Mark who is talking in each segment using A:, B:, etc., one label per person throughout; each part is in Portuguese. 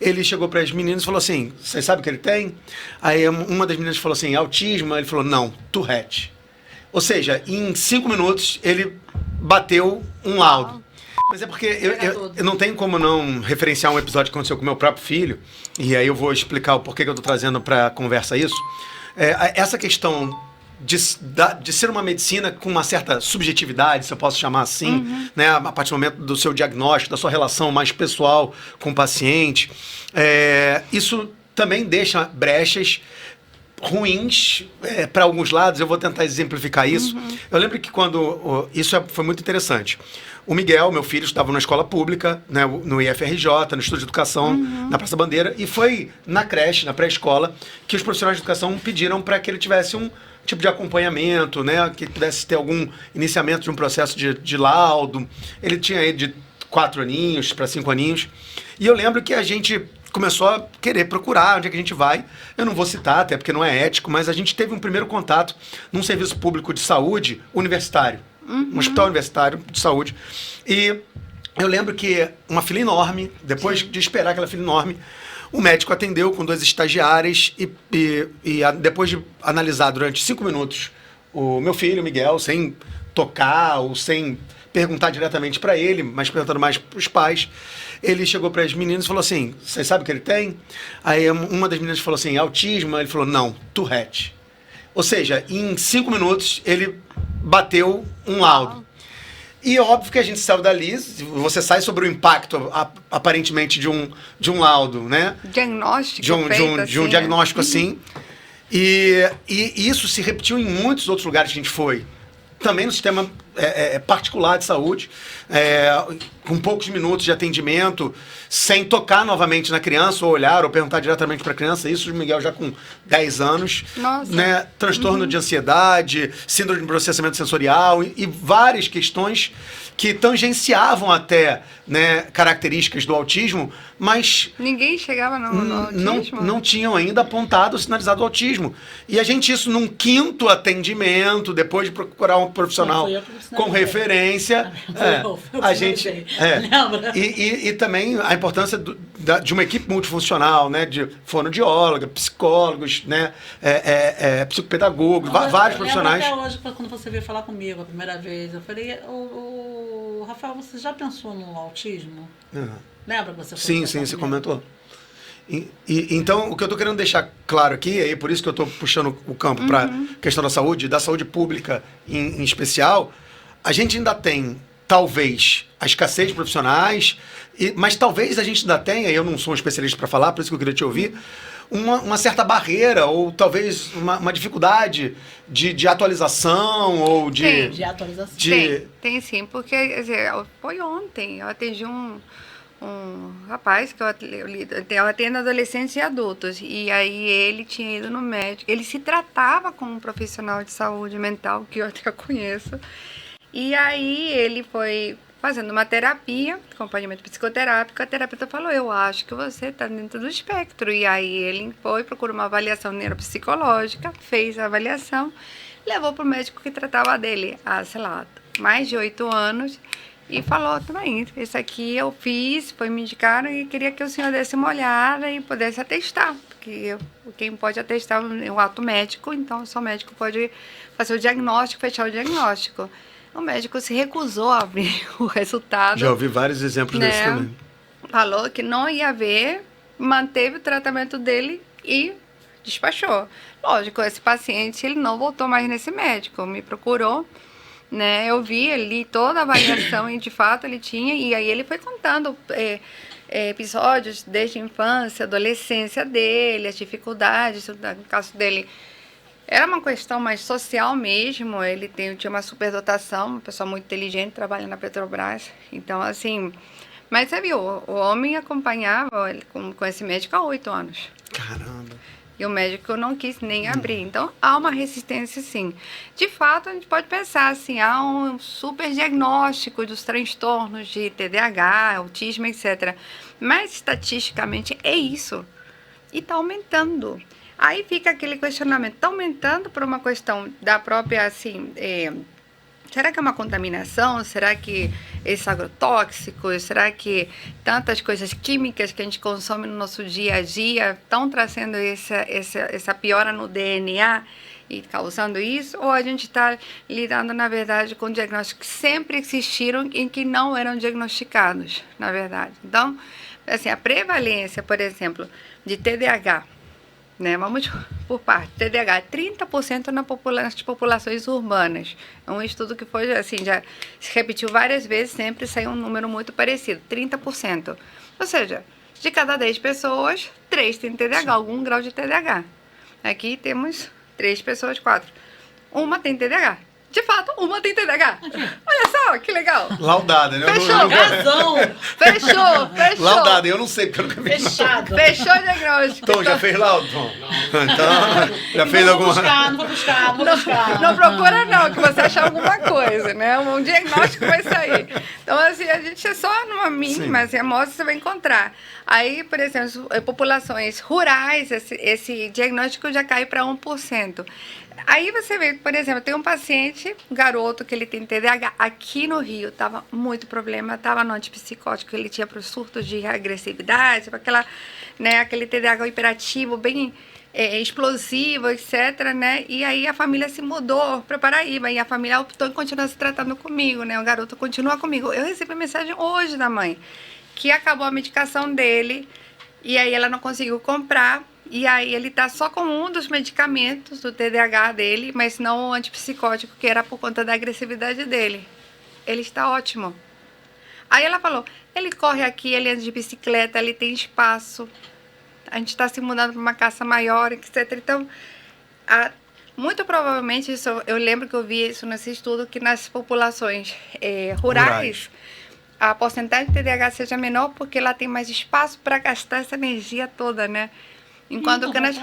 A: ele chegou para as meninas e falou assim, vocês sabem o que ele tem? Aí uma das meninas falou assim, autismo? Ele falou, não, Tourette. Ou seja, em 5 minutos ele bateu um laudo. Mas é porque eu não tenho como não referenciar um episódio que aconteceu com o meu próprio filho, e aí eu vou explicar o porquê que eu estou trazendo para a conversa isso. Essa questão de ser uma medicina com uma certa subjetividade, se eu posso chamar assim, né, a partir do momento do seu diagnóstico, da sua relação mais pessoal com o paciente, isso também deixa brechas ruins para alguns lados. Eu vou tentar exemplificar isso. Eu lembro que quando... Isso foi muito interessante. O Miguel, meu filho, estava na escola pública, né, no IFRJ, no Estudo de Educação, na Praça Bandeira, e foi na creche, na pré-escola, que os profissionais de educação pediram para que ele tivesse um tipo de acompanhamento, né, que pudesse ter algum iniciamento de um processo de laudo. Ele tinha aí de 4 aninhos para 5 aninhos. E eu lembro que a gente começou a querer procurar onde é que a gente vai. Eu não vou citar, até porque não é ético, mas a gente teve um primeiro contato num serviço público de saúde universitário. Um hospital universitário de saúde. E eu lembro que uma fila enorme, depois de esperar aquela fila enorme, o médico atendeu com 2 estagiárias e depois de analisar durante 5 minutos o meu filho, o Miguel, sem tocar ou sem perguntar diretamente para ele, mas perguntando mais para os pais, ele chegou para as meninas e falou assim, vocês sabem o que ele tem? Aí uma das meninas falou assim, autismo? Ele falou, não, Tourette. Ou seja, em 5 minutos ele bateu um laudo. E é óbvio que a gente saiu dali, você sai sobre o impacto, aparentemente, de um laudo, né?
B: Diagnóstico
A: de um diagnóstico assim. E isso se repetiu em muitos outros lugares que a gente foi. Também no sistema particular de saúde, com poucos minutos de atendimento, sem tocar novamente na criança, ou olhar, ou perguntar diretamente para a criança. Isso o Miguel já com 10 anos.
B: Nossa.
A: Né? Transtorno de ansiedade, síndrome de processamento sensorial e várias questões que tangenciavam até, né, características do autismo, mas
B: ninguém chegava no autismo.
A: Não tinham ainda apontado, sinalizado o autismo. E a gente, isso num 5º atendimento, depois de procurar um profissional com referência, a gente... E também a importância de uma equipe multifuncional, né, de fonoaudióloga, psicólogos, né, psicopedagogos, vários profissionais.
C: Até hoje, quando você veio falar comigo a primeira vez, eu falei, Rafael, você já pensou no autismo? Lembra que você falou?
A: Sim, você comentou. Então, o que eu estou querendo deixar claro aqui, e por isso que eu estou puxando o campo para a questão da saúde pública em especial, a gente ainda tem, talvez, a escassez de profissionais, mas talvez a gente ainda tenha, e eu não sou um especialista para falar, por isso que eu queria te ouvir, uma certa barreira, ou talvez uma dificuldade de atualização, ou de
C: atualização.
B: Tem sim, porque foi ontem, eu atendi um rapaz que eu atendo adolescentes e adultos, e aí ele tinha ido no médico, ele se tratava com um profissional de saúde mental, que eu até conheço, e aí ele foi fazendo uma terapia, acompanhamento psicoterápico, a terapeuta falou, eu acho que você está dentro do espectro, e aí ele procurou uma avaliação neuropsicológica, fez a avaliação, levou para o médico que tratava dele há, sei lá, mais de 8 anos, e falou também, isso aqui eu fiz, me indicaram e queria que o senhor desse uma olhada e pudesse atestar, porque quem pode atestar é o ato médico, então só o médico pode fazer o diagnóstico, fechar o diagnóstico. O médico se recusou a abrir o resultado.
A: Já ouvi vários exemplos desse também.
B: Falou que não ia ver, manteve o tratamento dele e despachou. Lógico, esse paciente ele não voltou mais nesse médico, me procurou, né? Eu li toda a avaliação e de fato ele tinha, e aí ele foi contando episódios desde a infância, adolescência dele, as dificuldades, no caso dele. Era uma questão mais social mesmo, ele tinha uma superdotação, uma pessoa muito inteligente, trabalha na Petrobras, então assim, mas você viu, o homem acompanhava ele com esse médico há 8 anos.
A: Caramba!
B: E o médico não quis nem abrir, então há uma resistência sim. De fato, a gente pode pensar assim, há um super diagnóstico dos transtornos de TDAH, autismo, etc. Mas estatisticamente é isso, e está aumentando. Aí fica aquele questionamento, está aumentando por uma questão da própria, assim, será que é uma contaminação? Será que esses agrotóxicos? Será que tantas coisas químicas que a gente consome no nosso dia a dia estão trazendo essa piora no DNA e causando isso? Ou a gente está lidando, na verdade, com diagnósticos que sempre existiram e que não eram diagnosticados, na verdade? Então, assim, a prevalência, por exemplo, de TDAH, né? Vamos por parte. TDAH, 30% nas populações urbanas. É um estudo que foi assim, já se repetiu várias vezes, sempre saiu um número muito parecido, 30%. Ou seja, de cada 10 pessoas, 3 têm TDAH, algum grau de TDAH. Aqui temos 3 pessoas, 4. Uma tem TDAH. De fato, uma tem TDAH. Olha só, que legal.
A: Laudada, né?
B: Fechou.
C: Razão.
B: Fechou.
A: Laudada, eu não sei, porque eu nunca vi.
C: Fechado.
B: Fechou o diagnóstico.
A: Tom, já fez laudo, Tom? Então, já fez alguma...
C: Não vou buscar.
B: Não procura não, que você achar alguma coisa, né? Um diagnóstico vai sair. Então, assim, a gente é só numa mínima, assim, amostra você vai encontrar. Aí, por exemplo, populações rurais, esse diagnóstico já cai para 1%. Aí você vê, por exemplo, tem um paciente, um garoto que ele tem TDAH aqui no Rio, tava muito problema, tava no antipsicótico, ele tinha surtos de agressividade, aquele TDAH hiperativo, bem explosivo, etc, né? E aí a família se mudou para Paraíba e a família optou em continuar se tratando comigo, né? O garoto continua comigo. Eu recebi mensagem hoje da mãe que acabou a medicação dele e aí ela não conseguiu comprar. E aí ele tá só com um dos medicamentos do TDAH dele, mas não o antipsicótico, que era por conta da agressividade dele. Ele está ótimo. Aí ela falou, ele corre aqui, ele anda de bicicleta, ele tem espaço. A gente está se mudando para uma casa maior, etc. Então, muito provavelmente, eu lembro que eu vi isso nesse estudo, que nas populações rurais, a porcentagem de TDAH seja menor porque ela tem mais espaço para gastar essa energia toda, né? Enquanto que nas...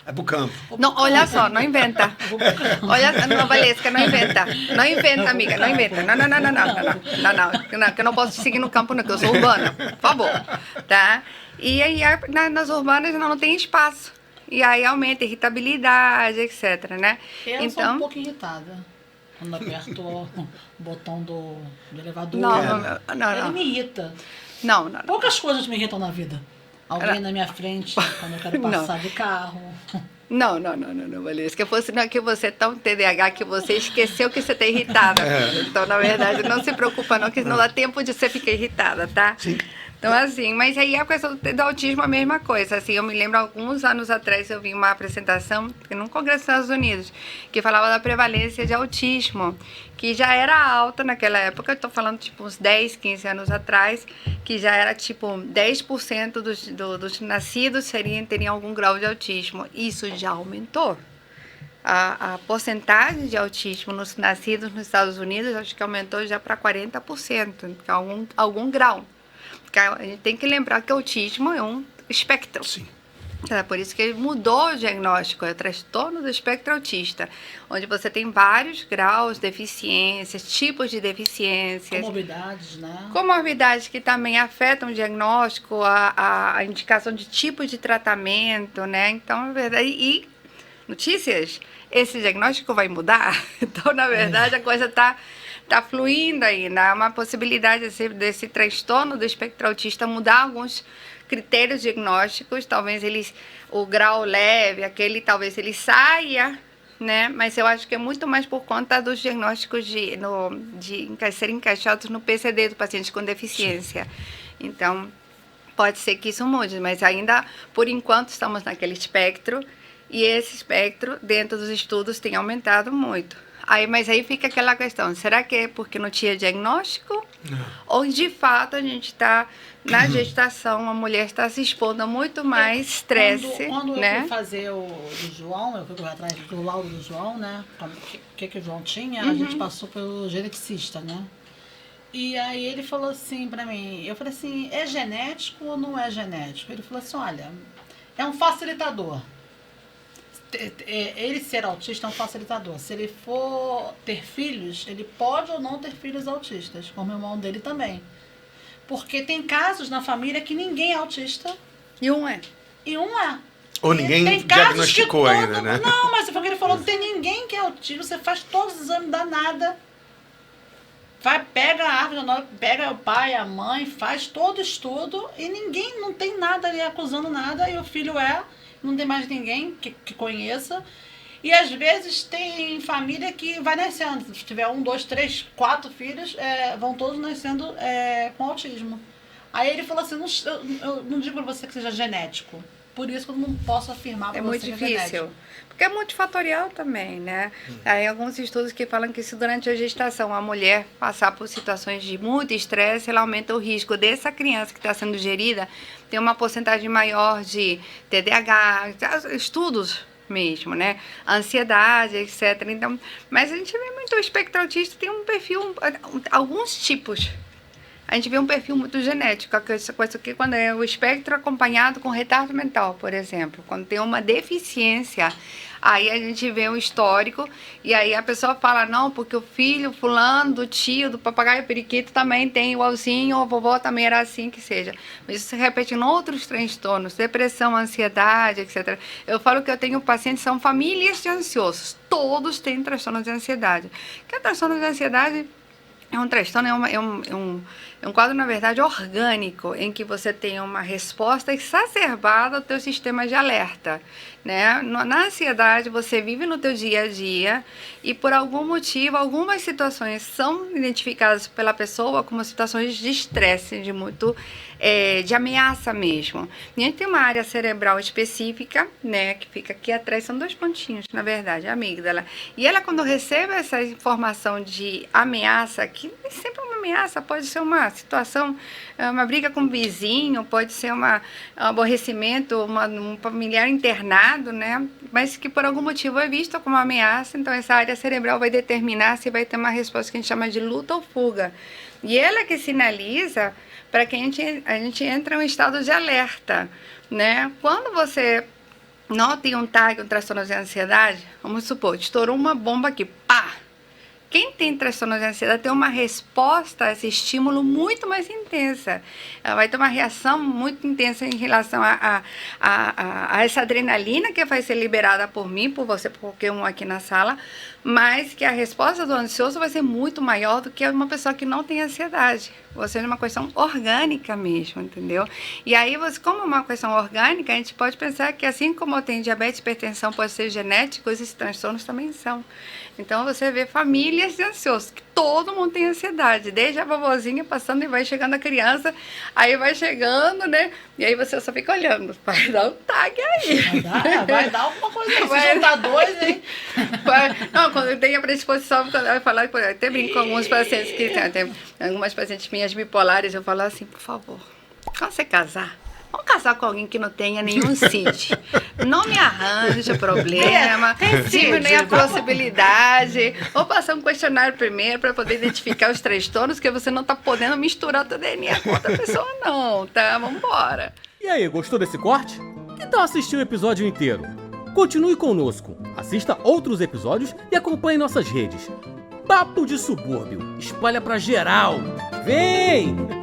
A: É pro campo.
B: Não, olha só, não inventa. Olha, não, Valesca, não inventa. Não inventa, amiga, não inventa. Não, que eu não posso seguir no campo, não, que eu sou urbana, por favor. Tá? E aí, nas urbanas não tem espaço. E aí aumenta a irritabilidade, etc, né?
C: Eu sou um pouco irritada quando aperto o botão do elevador.
B: Não.
C: Ele me irrita.
B: Não.
C: Poucas coisas me irritam na vida. Alguém na minha frente, quando eu quero passar de carro.
B: Não, Valesca. Que você é tão TDAH que você esqueceu que você está irritada. Então, na verdade, não se preocupa não, que não dá tempo de você ficar irritada, tá?
A: Sim.
B: Então, assim, mas aí a questão do autismo é a mesma coisa. Assim, eu me lembro, alguns anos atrás, eu vi uma apresentação num congresso dos Estados Unidos, que falava da prevalência de autismo, que já era alta naquela época, eu estou falando, tipo, uns 10, 15 anos atrás, que já era, tipo, 10% dos nascidos teriam algum grau de autismo. Isso já aumentou. A porcentagem de autismo nos nascidos nos Estados Unidos, acho que aumentou já para 40%, que é algum grau. A gente tem que lembrar que o autismo é um espectro.
A: Sim.
B: É por isso que mudou o diagnóstico, é o transtorno do espectro autista, onde você tem vários graus, deficiências, tipos de deficiências.
C: Comorbidades, né?
B: Comorbidades que também afetam o diagnóstico, a indicação de tipo de tratamento, né? Então, na verdade, e notícias, esse diagnóstico vai mudar. Então, na verdade, a coisa está fluindo ainda. Há uma possibilidade desse transtorno do espectro autista mudar alguns critérios diagnósticos. Talvez o grau leve, talvez ele saia, né? Mas eu acho que é muito mais por conta dos diagnósticos de serem encaixados no PCD do paciente com deficiência. Sim. Então, pode ser que isso mude, mas ainda, por enquanto, estamos naquele espectro, e esse espectro, dentro dos estudos, tem aumentado muito. Mas aí fica aquela questão, será que é porque não tinha diagnóstico? Não. Ou de fato a gente está na gestação, a mulher está se expondo a muito mais estresse,
C: quando
B: né?
C: Eu fui fazer o do João, eu fui atrás do laudo do João, né? O que o João tinha, a gente passou pelo geneticista, né? E aí ele falou assim pra mim, eu falei assim, é genético ou não é genético? Ele falou assim, olha, é um facilitador. Ele ser autista é um facilitador. Se ele for ter filhos, ele pode ou não ter filhos autistas, como o irmão dele também. Porque tem casos na família que ninguém é autista.
B: E um é.
A: Ou ninguém
C: Tem casos
A: diagnosticou
C: que
A: ainda, né?
C: Não, mas foi o que ele falou, não tem ninguém que é autismo, você faz todos os exames, dá nada. Pega a árvore, pega o pai, a mãe, faz todo estudo e ninguém, não tem nada ali acusando nada, e o filho não tem mais ninguém que conheça. E às vezes tem família que vai nascendo, se tiver 1, 2, 3, 4 filhos, vão todos nascendo com autismo. Aí ele falou assim, eu não digo pra você que seja genético, por isso que eu não posso afirmar pra você que é genético. É muito difícil.
B: Porque é multifatorial também, né? Aí alguns estudos que falam que se durante a gestação a mulher passar por situações de muito estresse, ela aumenta o risco dessa criança que está sendo gerida ter uma porcentagem maior de TDAH, estudos mesmo, né? Ansiedade, etc. Então, mas a gente vê muito, o espectro autista tem um perfil, alguns tipos. A gente vê um perfil muito genético, essa coisa aqui, quando é o espectro acompanhado com retardo mental, por exemplo. Quando tem uma deficiência, aí a gente vê um histórico, e aí a pessoa fala, não, porque o filho, fulano, do tio, do papagaio periquito também tem igualzinho, ou a vovó também era assim, que seja. Mas isso se repete em outros transtornos, depressão, ansiedade, etc. Eu falo que eu tenho pacientes, são famílias de ansiosos, todos têm transtorno de ansiedade. Que é transtorno de ansiedade? É um transtorno, é um quadro, na verdade, orgânico, em que você tem uma resposta exacerbada ao teu sistema de alerta, né? Na ansiedade, você vive no teu dia a dia e, por algum motivo, algumas situações são identificadas pela pessoa como situações de estresse, de ameaça mesmo. E a gente tem uma área cerebral específica, né, que fica aqui atrás, são 2 pontinhos, na verdade, a amígdala. E ela, quando recebe essa informação de ameaça, que nem sempre é uma ameaça, pode ser uma situação, uma briga com o vizinho, pode ser um aborrecimento, um familiar internado, né, mas que por algum motivo é visto como uma ameaça, então essa área cerebral vai determinar se vai ter uma resposta que a gente chama de luta ou fuga. E ela que sinaliza para que a gente entre em um estado de alerta, né? Quando você não tem um TAG, um transtorno de ansiedade, vamos supor, estourou uma bomba aqui, pá! Quem tem transtorno de ansiedade tem uma resposta a esse estímulo muito mais intensa. Ela vai ter uma reação muito intensa em relação a essa adrenalina que vai ser liberada por mim, por você, por qualquer um aqui na sala, mas que a resposta do ansioso vai ser muito maior do que uma pessoa que não tem ansiedade. Você é uma questão orgânica mesmo, entendeu? E aí, como é uma questão orgânica, a gente pode pensar que assim como tem diabetes e hipertensão pode ser genético, esses transtornos também são. Então, você vê famílias de ansiosos, que todo mundo tem ansiedade, desde a vovozinha passando e vai chegando a criança, aí vai chegando, né? E aí você só fica olhando, vai dar um tag aí.
C: Vai dar alguma coisa aí, se juntar 2, hein?
B: Não, quando tem a predisposição, quando eu vai falar, eu até brinco com alguns pacientes, tem algumas pacientes minhas bipolares, eu falo assim, por favor, quando você casar, vamos casar com alguém que não tenha nenhum CID. Não me arranja problema, diminui a possibilidade. Vou passar um questionário primeiro para poder identificar os transtornos, porque você não está podendo misturar o teu DNA com outra pessoa não, tá? Vamos embora.
D: E aí, gostou desse corte? Que tal assistir o episódio inteiro? Continue conosco, assista outros episódios e acompanhe nossas redes. Papo de Subúrbio, espalha pra geral. Vem!